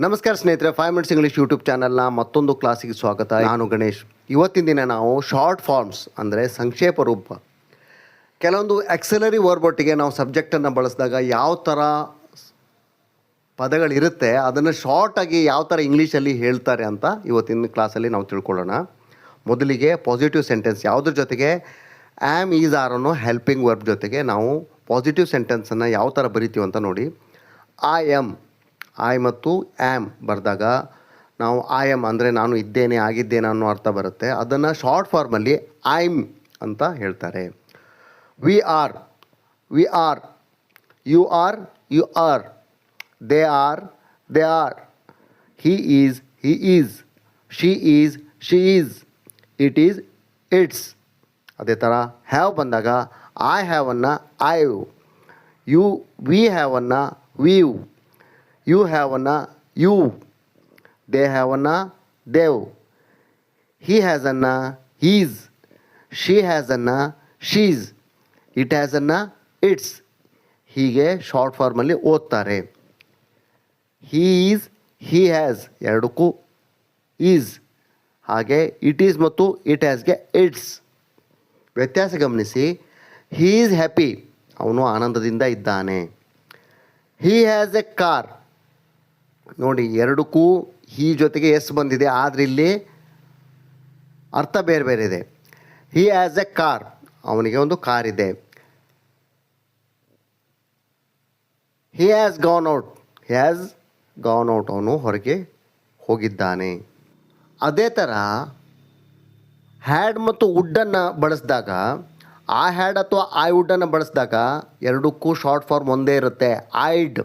ನಮಸ್ಕಾರ ಸ್ನೇಹಿತರೆ, 5 minutes English YouTube ಚಾನಲ್ನ ಮತ್ತೊಂದು ಕ್ಲಾಸಿಗೆ ಸ್ವಾಗತ. ನಾನು ಗಣೇಶ್. ಇವತ್ತಿನ ದಿನ ನಾವು ಶಾರ್ಟ್ ಫಾರ್ಮ್ಸ್ ಅಂದರೆ ಸಂಕ್ಷೇಪ ರೂಪ, ಕೆಲವೊಂದು ಆಕ್ಸಿಲರಿ ವರ್ಬ್ ಒಟ್ಟಿಗೆ ನಾವು ಸಬ್ಜೆಕ್ಟನ್ನು ಬಳಸಿದಾಗ ಯಾವ ಥರ ಪದಗಳಿರುತ್ತೆ ಅದನ್ನು ಶಾರ್ಟಾಗಿ ಯಾವ ಥರ ಇಂಗ್ಲೀಷಲ್ಲಿ ಹೇಳ್ತಾರೆ ಅಂತ ಇವತ್ತಿನ ಕ್ಲಾಸಲ್ಲಿ ನಾವು ತಿಳ್ಕೊಳ್ಳೋಣ. ಮೊದಲಿಗೆ ಪಾಸಿಟಿವ್ ಸೆಂಟೆನ್ಸ್ ಯಾವುದ್ರ ಜೊತೆಗೆ ಆ್ಯಮ್ ಈಸ್ ಆರ್ ಅನ್ನೋ ಹೆಲ್ಪಿಂಗ್ ವರ್ಬ್ ಜೊತೆಗೆ ನಾವು ಪಾಸಿಟಿವ್ ಸೆಂಟೆನ್ಸನ್ನು ಯಾವ ಥರ ಬರಿತೀವಿ ಅಂತ ನೋಡಿ. ಐ ಮತ್ತು ಆ್ಯಮ್ ಬರೆದಾಗ ನಾವು ಐ ಎಮ್ ಅಂದರೆ ನಾನು ಇದ್ದೇನೆ, ಆಗಿದ್ದೇನೆ ಅನ್ನೋ ಅರ್ಥ ಬರುತ್ತೆ. ಅದನ್ನು ಶಾರ್ಟ್ ಫಾರ್ಮಲ್ಲಿ ಐಮ್ ಅಂತ ಹೇಳ್ತಾರೆ. We are, you are, they are, he is, she is, it it's. ಅದೇ ಥರ ಹ್ಯಾವ್ ಬಂದಾಗ ಐ ಹ್ಯಾವನ್ನು ಐವ್, ವಿ ಹ್ಯಾವನ್ನು ವೀವ್, ಯು ಹ್ಯಾವನ್ನು ಯು, ದೇ ಹ್ಯಾವನ್ನು ದೇವ್, ಹಿ ಹ್ಯಾಸನ್ನು ಹೀಸ್, ಶಿ ಹ್ಯಾಸನ್ನು ಶೀಸ್, ಇಟ್ ಹ್ಯಾಸನ್ನು ಇಟ್ಸ್. ಹೀಗೆ ಶಾರ್ಟ್ ಫಾರ್ಮಲ್ಲಿ ಓದ್ತಾರೆ. ಹೀ ಈಸ್, ಹಿ ಹ್ಯಾಸ್ ಎರಡಕ್ಕೂ ಈಸ್, ಹಾಗೆ ಇಟ್ ಈಸ್ ಮತ್ತು ಇಟ್ ಹ್ಯಾಸ್ಗೆ ಇಟ್ಸ್. ವ್ಯತ್ಯಾಸ ಗಮನಿಸಿ. ಹೀ ಈಸ್ ಹ್ಯಾಪಿ, ಅವನು ಆನಂದದಿಂದ ಇದ್ದಾನೆ. ಹೀ ಹ್ಯಾಸ್ ಎ ಕಾರ್, ನೋಡಿ ಎರಡಕ್ಕೂ ಹೀ ಜೊತೆಗೆ ಎಸ್ ಬಂದಿದೆ, ಆದರೆ ಇಲ್ಲಿ ಅರ್ಥ ಬೇರೆ ಬೇರೆ ಇದೆ. ಹೀ ಹ್ಯಾಸ್ ಎ ಕಾರ್, ಅವನಿಗೆ ಒಂದು ಕಾರ್ ಇದೆ. ಹಿ ಹ್ಯಾಸ್ ಗಾನ್ ಔಟ್, ಅವನು ಹೊರಗೆ ಹೋಗಿದ್ದಾನೆ. ಅದೇ ಥರ ಹ್ಯಾಡ್ ಮತ್ತು ವುಡ್ಡನ್ನು ಬಳಸಿದಾಗ, ಆ ಹ್ಯಾಡ್ ಅಥವಾ ಐ ವುಡ್ಡನ್ನು ಬಳಸಿದಾಗ ಎರಡಕ್ಕೂ ಶಾರ್ಟ್ ಫಾರ್ಮ್ ಒಂದೇ ಇರುತ್ತೆ, ಐಡ್.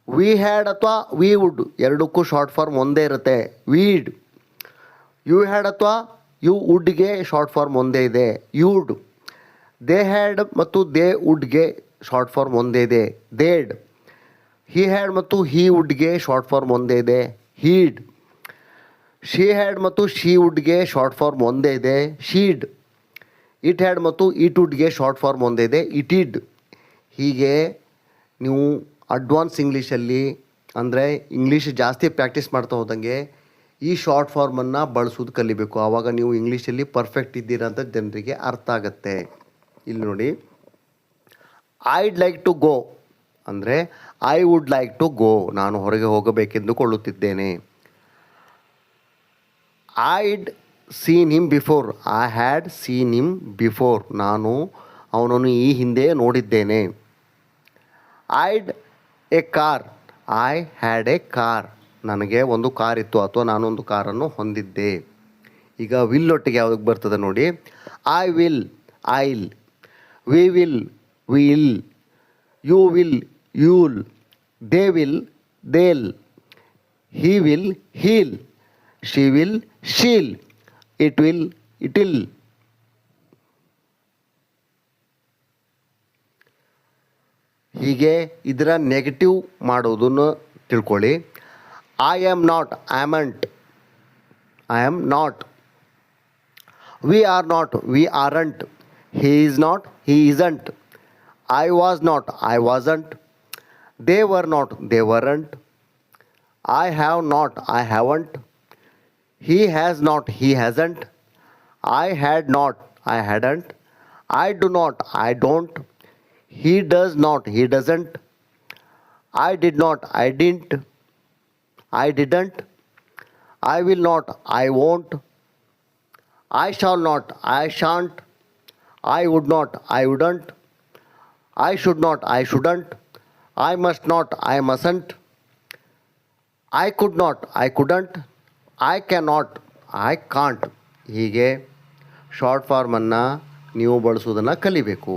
ವಿ ಹ್ಯಾಡ್ ಅಥವಾ ವಿ ವುಡ್ ಎರಡಕ್ಕೂ ಶಾರ್ಟ್ ಫಾರ್ಮ್ ಒಂದೇ ಇರುತ್ತೆ, ವೀಡ್. ಯು ಹ್ಯಾಡ್ ಅಥವಾ ಯು ವುಡ್ಗೆ ಶಾರ್ಟ್ ಫಾರ್ಮ್ ಒಂದೇ ಇದೆ, ಯೂಡ್. ದೇ ಹ್ಯಾಡ್ ಮತ್ತು ದೇ ವುಡ್ಗೆ ಶಾರ್ಟ್ ಫಾರ್ಮ್ ಒಂದೇ ಇದೆ, ದೇಡ್. ಹಿ ಹ್ಯಾಡ್ ಮತ್ತು ಹಿ ವುಡ್ಗೆ ಶಾರ್ಟ್ ಫಾರ್ಮ್ ಒಂದೇ ಇದೆ, ಹೀಡ್. ಶಿ ಹ್ಯಾಡ್ ಮತ್ತು ಶಿ ವುಡ್ಗೆ ಶಾರ್ಟ್ ಫಾರ್ಮ್ ಒಂದೇ ಇದೆ, ಶೀಡ್. ಇಟ್ ಹ್ಯಾಡ್ ಮತ್ತು ಇಟ್ ವುಡ್ಗೆ ಶಾರ್ಟ್ ಫಾರ್ಮ್ ಒಂದೇ ಇದೆ, ಇಟಿಡ್. ಹೀಗೆ ನೀವು ಅಡ್ವಾನ್ಸ್ ಇಂಗ್ಲೀಷಲ್ಲಿ ಅಂದರೆ ಇಂಗ್ಲೀಷ್ ಜಾಸ್ತಿ ಪ್ರಾಕ್ಟೀಸ್ ಮಾಡ್ತಾ ಹೋದಂಗೆ ಈ ಶಾರ್ಟ್ ಫಾರ್ಮನ್ನು ಬಳಸೋದು ಕಲಿಬೇಕು. ಆವಾಗ ನೀವು ಇಂಗ್ಲೀಷಲ್ಲಿ ಪರ್ಫೆಕ್ಟ್ ಇದ್ದೀರಾ ಅಂತ ಜನರಿಗೆ ಅರ್ಥ ಆಗುತ್ತೆ. ಇಲ್ಲಿ ನೋಡಿ, ಐಡ್ ಲೈಕ್ ಟು ಗೋ ಅಂದರೆ I would like to go, ನಾನು ಹೊರಗೆ ಹೋಗಬೇಕೆಂದುಕೊಳ್ಳುತ್ತಿದ್ದೇನೆ. I'd seen him before, I had seen him before, ನಾನು ಅವನನ್ನು ಈ ಹಿಂದೆ ನೋಡಿದ್ದೇನೆ. I'd a car, I had a car, ನನಗೆ ಒಂದು ಕಾರ್ ಇತ್ತು ಅಥವಾ ನಾನೊಂದು ಕಾರನ್ನು ಹೊಂದಿದ್ದೆ. ಈಗ ವಿಲ್ ಒಟ್ಟಿಗೆ ಯಾವುದಕ್ಕೆ ಬರ್ತದೆ ನೋಡಿ. I will, I'll. We will, we'll. You will, you'll. They will, they'll. He will, he'll. She will, she'll. It will, it'll. ಹೀಗೆ ಇದರ ನೆಗೆಟಿವ್ ಮಾಡೋದನ್ನು ತಿಳ್ಕೊಳ್ಳಿ. I am not, amn't, I am not. We are not, we aren't. He is not, he isn't. I was not, I wasn't. They were not, they weren't. I have not, I haven't. He has not, he hasn't. I had not, I hadn't. I do not, I don't. He does not, he doesn't. I did not, I didn't. I didn't. I will not, I won't. I shall not, I shan't. I would not, I wouldn't. I should not, I shouldn't. I must not, I mustn't. I could not, I couldn't. I cannot, I can't. ಹೀಗೆ short ಫಾರ್ಮನ್ನು ನೀವು ಬಳಸೋದನ್ನು ಕಲಿಬೇಕು.